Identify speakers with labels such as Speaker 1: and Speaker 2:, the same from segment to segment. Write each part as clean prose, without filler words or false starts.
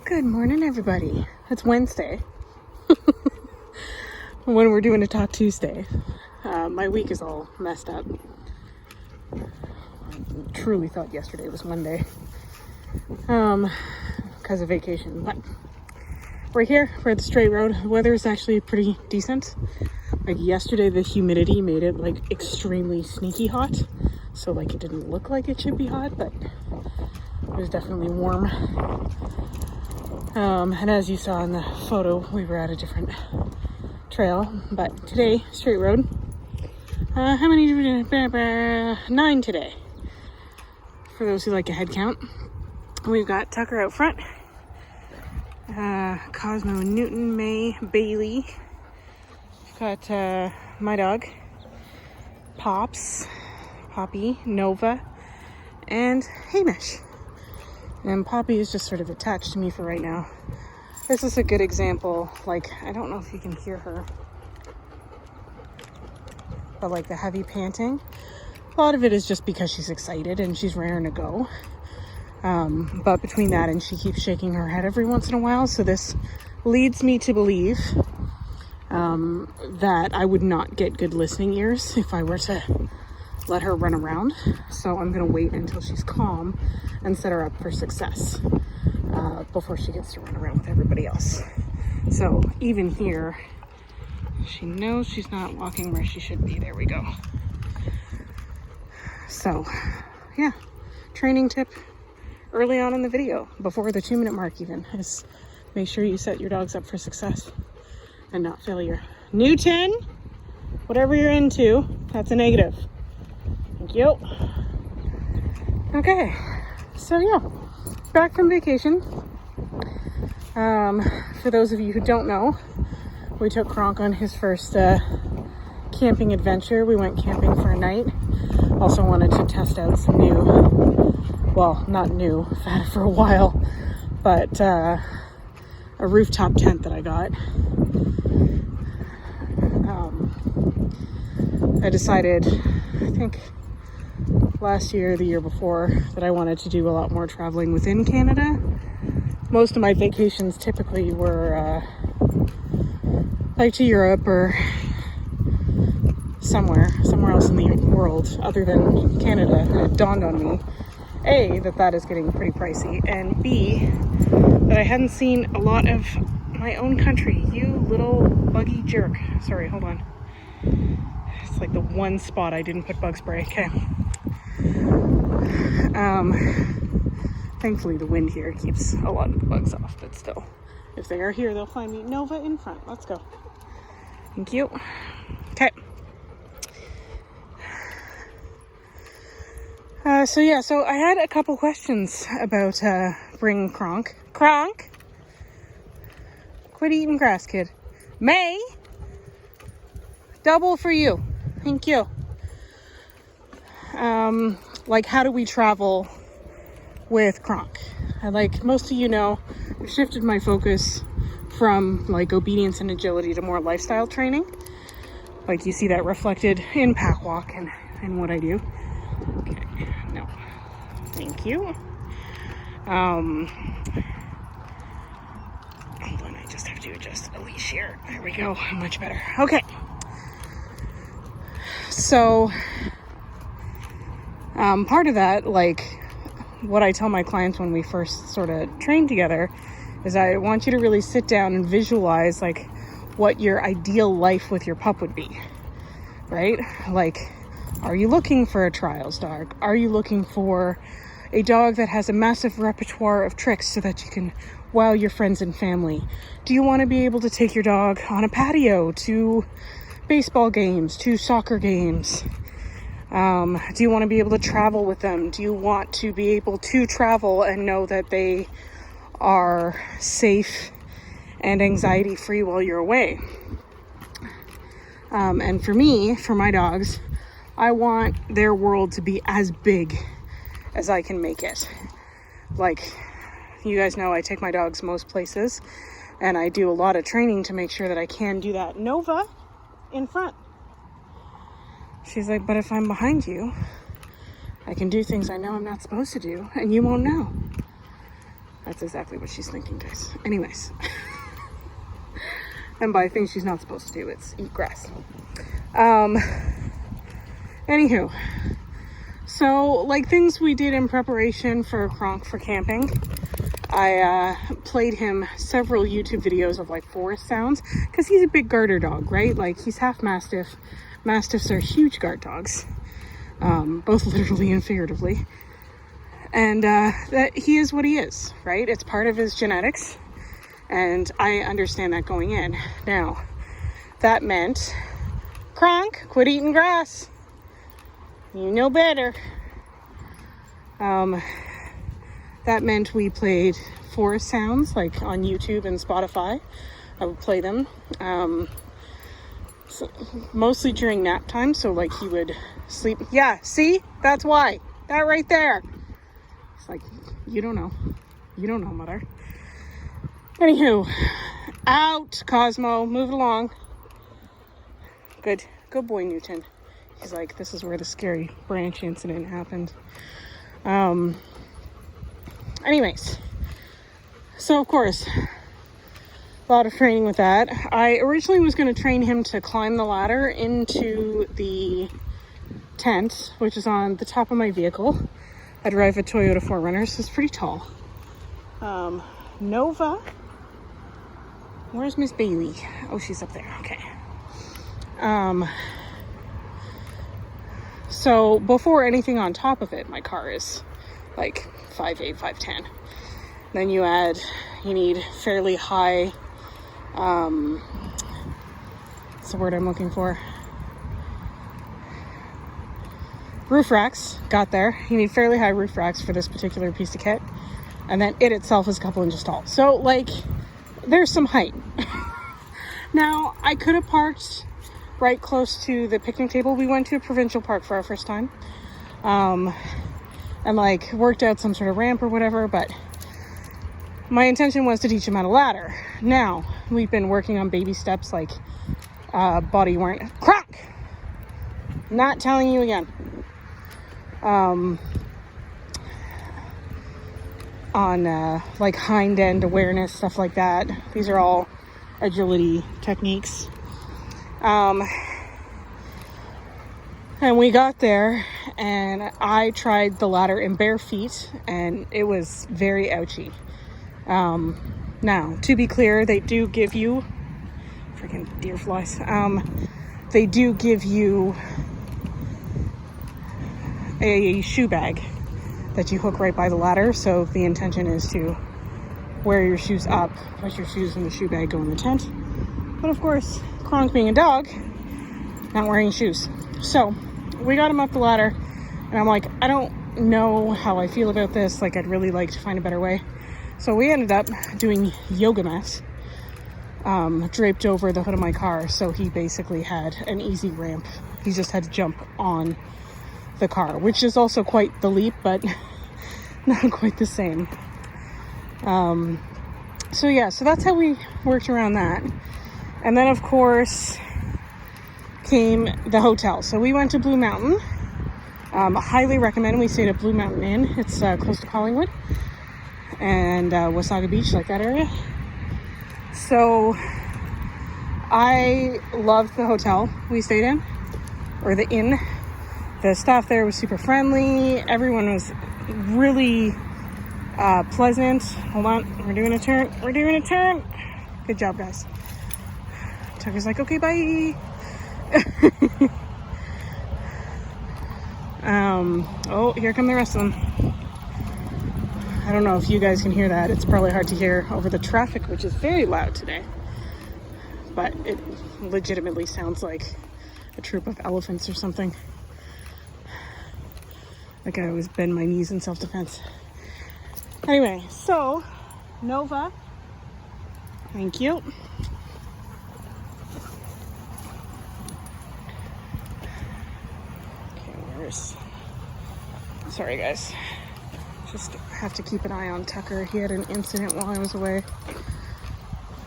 Speaker 1: Good morning, everybody. It's Wednesday when we're doing a Talk Tuesday. My week is all messed up. I truly thought yesterday was Monday because of vacation, but we're here. We're at the straight road. The weather is actually pretty decent. Like yesterday, the humidity made it like extremely sneaky hot, so like it didn't look like it should be hot, but it was definitely warm. And as you saw in the photo, we were at a different trail, but today, straight road. How many did we do? 9 today, for those who like a head count. We've got Tucker out front, Cosmo, Newton, May, Bailey. We've got my dog, Pops, Poppy, Nova, and Hamish. And Poppy is just sort of attached to me for right now. This is a good example. Like, I don't know if you can hear her, but like the heavy panting, a lot of it is just because she's excited and she's raring to go. But between that and she keeps shaking her head every once in a while, so this leads me to believe that I would not get good listening ears if I were to let her run around. So I'm gonna wait until she's calm and set her up for success before she gets to run around with everybody else. So even here, she knows she's not walking where she should be. There we go. So yeah, training tip early on in the video, before the 2-minute mark even, is make sure you set your dogs up for success and not failure. Newton, whatever you're into, that's a negative. Thank you. Okay, so yeah, back from vacation. For those of you who don't know, we took Kronk on his first camping adventure. We went camping for a night. Also wanted to test out some new, well, not new, I've had it for a while, but a rooftop tent that I got. I decided, I think last year, the year before, that I wanted to do a lot more traveling within Canada. Most of my vacations typically were like to Europe or somewhere else in the world other than Canada. And it dawned on me, A, that is getting pretty pricey, and B, that I hadn't seen a lot of my own country. You little buggy jerk. Sorry, hold on. It's like the one spot I didn't put bug spray. Okay. Thankfully the wind here keeps a lot of the bugs off, but still, if they are here, they'll find me. Nova in front. Let's go. Thank you. Okay. So I had a couple questions about bringing Kronk. Kronk! Quit eating grass, kid. May! Double for you. Thank you. Like, how do we travel with Kronk? Like most of you know, I've shifted my focus from like obedience and agility to more lifestyle training. Like you see that reflected in pack walk and what I do. Okay, no, thank you. Hold on, I just have to adjust a leash here. There we go, much better. Okay, so part of that, like what I tell my clients when we first sort of train together, is I want you to really sit down and visualize like what your ideal life with your pup would be, right? Like, are you looking for a trials dog? Are you looking for a dog that has a massive repertoire of tricks so that you can wow your friends and family? Do you want to be able to take your dog on a patio to baseball games, to soccer games? Do you want to be able to travel with them? Do you want to be able to travel and know that they are safe and anxiety free while you're away? And for me, for my dogs, I want their world to be as big as I can make it. Like, you guys know I take my dogs most places, and I do a lot of training to make sure that I can do that. Nova in front. She's like, but if I'm behind you, I can do things I know I'm not supposed to do, and you won't know. That's exactly what she's thinking, guys. Anyways. And by things she's not supposed to do, it's eat grass. Anywho. So, like, things we did in preparation for Kronk for camping. I played him several YouTube videos of, like, forest sounds. Because he's a big garter dog, right? Like, he's half Mastiff. Mastiffs are huge guard dogs. Both literally and figuratively. And that he is what he is, right? It's part of his genetics. And I understand that going in. Now, that meant, Kronk, quit eating grass. You know better. That meant we played forest sounds, like on YouTube and Spotify. I would play them. So, mostly during nap time, so like he would sleep. Yeah, see? That's why. That right there. It's like, you don't know. You don't know, mother. Anywho, out, Cosmo, move along. Good boy, Newton. He's like, this is where the scary branch incident happened. Anyways, so of course, a lot of training with that. I originally was going to train him to climb the ladder into the tent, which is on the top of my vehicle. I drive a Toyota 4Runner, so it's pretty tall. Nova. Where's Miss Bailey? Oh, she's up there. Okay. So before anything on top of it, my car is like 5'8", 5'10". Then you need fairly high, what's the word I'm looking for? Roof racks. Got there. You need fairly high roof racks for this particular piece of kit. And then it itself is a couple inches tall. So, like, there's some height. Now, I could have parked right close to the picnic table. We went to a provincial park for our first time. And, like, worked out some sort of ramp or whatever. But my intention was to teach him how to ladder. Now, we've been working on baby steps, like body awareness. Kronk! Not telling you again. On like hind end awareness, stuff like that. These are all agility techniques. And we got there and I tried the ladder in bare feet and it was very ouchy. Now, to be clear, they do give you freaking deer flies. They do give you a shoe bag that you hook right by the ladder. So the intention is to wear your shoes up, put your shoes in the shoe bag, go in the tent. But of course, Kronk being a dog, not wearing shoes. So we got him up the ladder and I'm like, I don't know how I feel about this. Like, I'd really like to find a better way. So we ended up doing yoga mats, draped over the hood of my car. So he basically had an easy ramp. He just had to jump on the car, which is also quite the leap, but not quite the same. So yeah, so that's how we worked around that. And then of course came the hotel. So we went to Blue Mountain. Highly recommend. We stayed at Blue Mountain Inn. It's close to Collingwood and Wasaga Beach, like that area. So I loved the hotel we stayed in, or the inn. The staff there was super friendly. Everyone was really pleasant. Hold on, we're doing a turn. Good job, guys. Tucker's like, okay, bye. Oh, here come the rest of them. I don't know if you guys can hear that. It's probably hard to hear over the traffic, which is very loud today. But it legitimately sounds like a troop of elephants or something. Like I always bend my knees in self-defense. Anyway, so Nova, thank you. Okay, sorry guys. Just have to keep an eye on Tucker. He had an incident while I was away.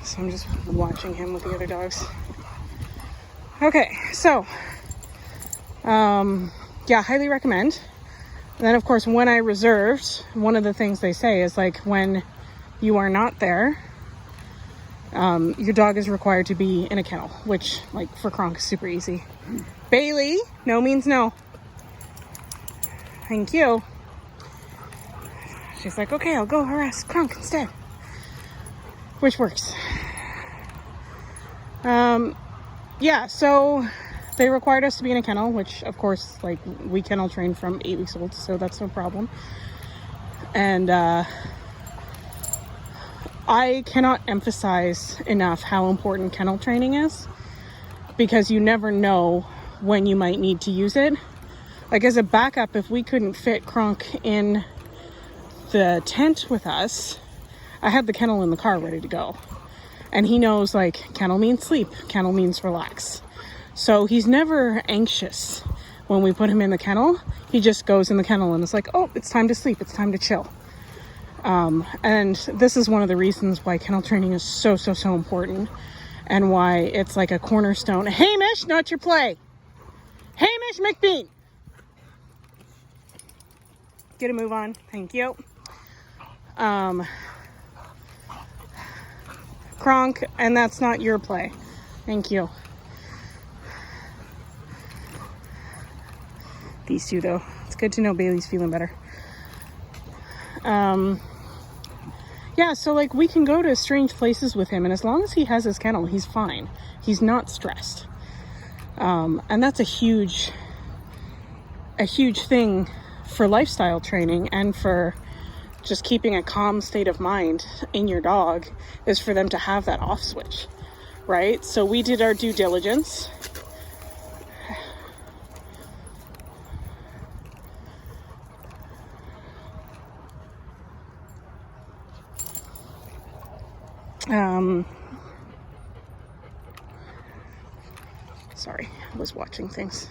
Speaker 1: So I'm just watching him with the other dogs. Okay, so yeah, highly recommend. And then, of course, when I reserved, one of the things they say is, like, when you are not there, your dog is required to be in a kennel, which, like, for Kronk is super easy. Bailey, no means no. Thank you. She's like, okay, I'll go harass Kronk instead. Which works. Yeah, so they required us to be in a kennel, which, of course, like, we kennel train from 8 weeks old, so that's no problem. And I cannot emphasize enough how important kennel training is, because you never know when you might need to use it. Like, as a backup, if we couldn't fit Kronk in the tent with us, I had the kennel in the car ready to go. And he knows, like, kennel means sleep, kennel means relax. So he's never anxious when we put him in the kennel. He just goes in the kennel and it's like, oh, it's time to sleep, it's time to chill. And this is one of the reasons why kennel training is so important, and why it's like a cornerstone. Hamish, not your play. Hamish McBean. Get a move on. Thank you. Kronk, and that's not your play. Thank you. These two, though. It's good to know Bailey's feeling better. Yeah, so, like, we can go to strange places with him, and as long as he has his kennel, he's fine. He's not stressed. And that's a huge thing for lifestyle training, and for just keeping a calm state of mind in your dog, is for them to have that off switch, right? So we did our due diligence. Sorry, I was watching things.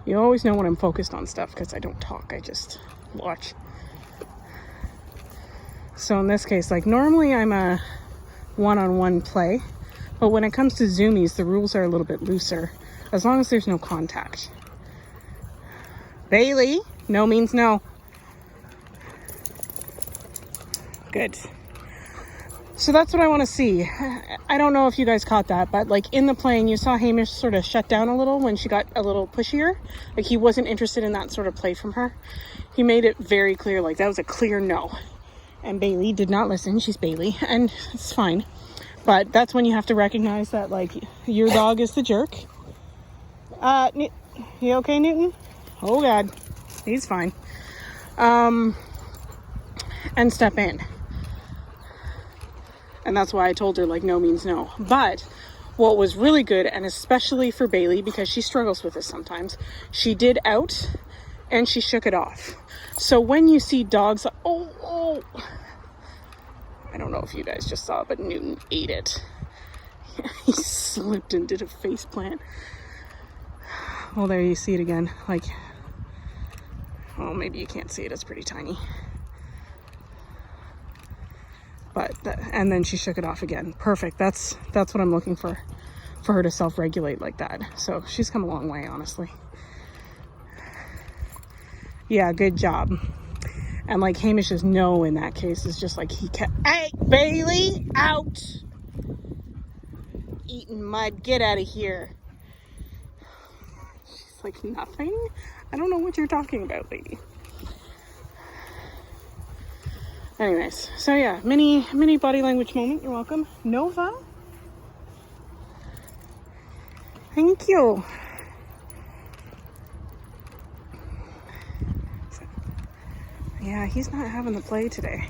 Speaker 1: You always know when I'm focused on stuff because I don't talk, I just watch. So in this case, like, normally I'm a one-on-one play, but when it comes to zoomies, the rules are a little bit looser, as long as there's no contact. Bailey, no means no. Good. So that's what I want to see. I don't know if you guys caught that, but, like, in the playing, you saw Hamish sort of shut down a little when she got a little pushier. Like, he wasn't interested in that sort of play from her. He made it very clear, like, that was a clear no. And Bailey did not listen. She's Bailey, and it's fine. But that's when you have to recognize that, like, your dog is the jerk. You okay, Newton? Oh, God. He's fine. And step in. And that's why I told her, like, no means no. But what was really good, and especially for Bailey, because she struggles with this sometimes, she did out and she shook it off. So when you see dogs, oh, I don't know if you guys just saw, but Newton ate it. He slipped and did a face plant. Well, there you see it again. Like, oh, maybe you can't see it. It's pretty tiny. But, and then she shook it off again. Perfect. That's what I'm looking for her to self-regulate like that. So she's come a long way, honestly. Yeah, good job. And, like, Hamish's no in that case is just like he kept, hey, Bailey, out! Eating mud, get out of here. She's like, nothing? I don't know what you're talking about, lady. Anyways, so yeah, mini body language moment. You're welcome. Nova. Thank you. Yeah, he's not having the play today.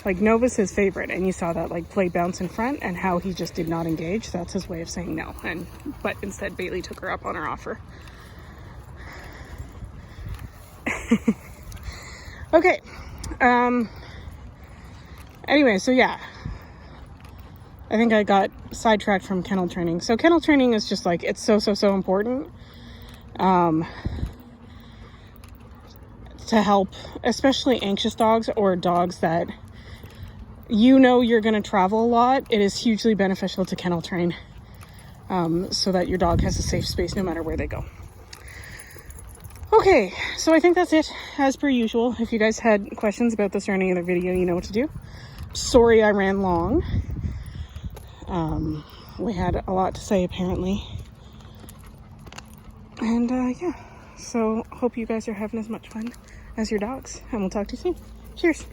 Speaker 1: Like, Nova's his favorite, and you saw that, like, play bounce in front and how he just did not engage. That's his way of saying no. But instead, Bailey took her up on her offer. Okay. Anyway, so yeah, I think I got sidetracked from kennel training. So kennel training is just, like, it's so important to help, especially anxious dogs or dogs that you know you're going to travel a lot. It is hugely beneficial to kennel train so that your dog has a safe space no matter where they go. Okay, so I think that's it, as per usual. If you guys had questions about this or any other video, you know what to do. sorry I ran long. We had a lot to say apparently. And yeah, so hope you guys are having as much fun as your dogs, and we'll talk to you soon. Cheers.